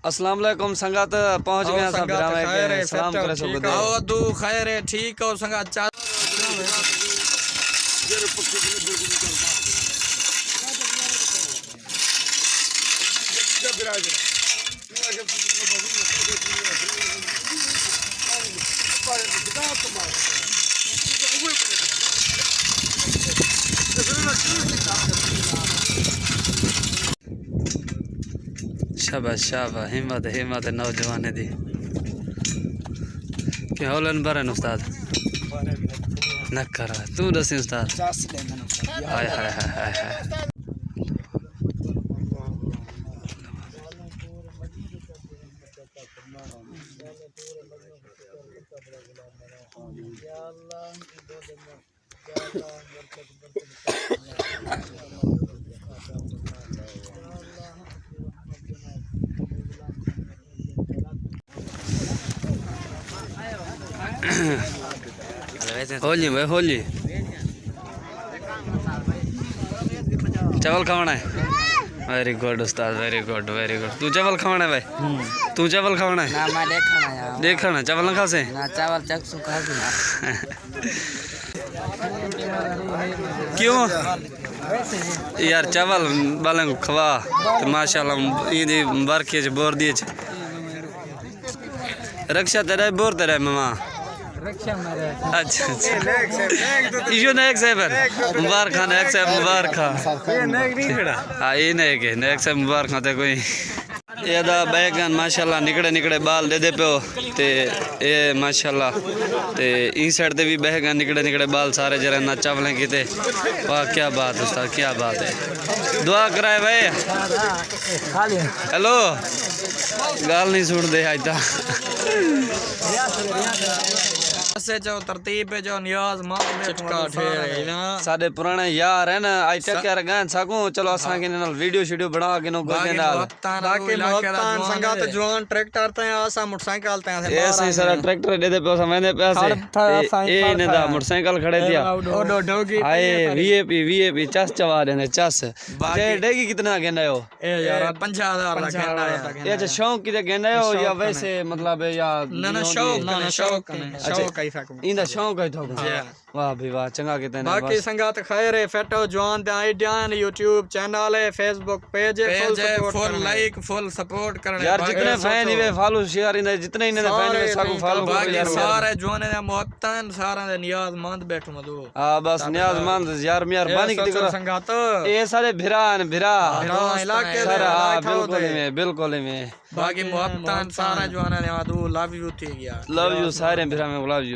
अस्सलाम वालेकुम संगत पहुंच गए सब ड्रामे के सलाम करे सब गुदे आओ दू खैर है ठीक हो संगत चा शाबाश शाबाश हिम्मत हिम्मत नौजवान दी क्या होलन बरन उस्ताद न कर तू दसी उस्ताद हाय हाय हाय हाय हाय होली भाई होली चावल खाना है वेरी गुड उस्ताद वेरी गुड तू चावल खाना है भाई तू चावल खाना है ना मैं देखना यार देखना चावल ना खा से ना चावल चक्सू खा दूंगा क्यों यार चावल वाले को खवा तो माशाल्लाह ईद मुबारकी च बोर दिए रक्षा तेरा बोर तेरा मामा रक्षा मेरे अच्छा अच्छा इशो नेक साहब मुबारक खान नेक साहब मुबारक खान ये नेक नहीं खड़ा हां ये नेक साहब मुबारक खाते कोई ਇਹਦਾ ਬੈਗਨ ਮਾਸ਼ਾਅੱਲਾ ਨਿਕੜੇ ਨਿਕੜੇ ਬਾਲ ਦੇ ਪਿਓ ਤੇ ਇਹ ਮਾਸ਼ਾਅੱਲਾ ਤੇ ਇਸ ਸਾਈਡ ਤੇ ਵੀ ਬੈਗਨ ਨਿਕੜੇ ਨਿਕੜੇ ਬਾਲ ਸਾਰੇ ਜਰਾ ਨਾ ਚਾਵਲੇ ਕੀਤੇ ਵਾਹ ਕੀ ਬਾਤ ਉਸਤਾਦ ਕੀ ਬਾਤ ਹੈ ਦੁਆ ਕਰਾਏ ਭਾਈ खाली हेलो गाल नहीं सुनते आज तक से जो तरतीब पे जो नियाज मां चटका ठेरे ना साडे पुराने यार है ना आई टक्कर गन सकूं चलो असा के नाल वीडियो शीडियो बना के नो गदे नाल बाकी मोहतान संगात जवान ट्रैक्टर ते आसा मोटरसाइकिल ते ए सही सारा ट्रैक्टर दे दे पैसा मैंने पैसे ए ने दा मोटरसाइकिल खड़े दिया ओडो डोगी हाय वीएपी चस चवा देने चस ते डेगी कितना गेंदा हो ए यार 50000 का गेंदा है ये अच्छा शौक की गेंदा हो या वैसे मतलब या ना शौक इंदा शौक है तो वाह भाई वाह चंगा कितने बाकी संगात खैर है फेटो जवान दे आईडियान YouTube चैनल है Facebook पेज है फुल लाइक फुल सपोर्ट करने यार जितने फैन इवे फॉलो शेयर इन जितने इन फैन इवे साको फॉलो बाकी सारे जवान दे मोहतान सारा दे नियाजमंद बैठो मदो हां बस नियाजमंद यार मेहरबानी की करो संगात ये सारे भिरा इलाके सारा बिल्कुल में बाकी मोहतान सारा जवान ने आदू लव यू थी गया लव यू सारे भिरा में लव यू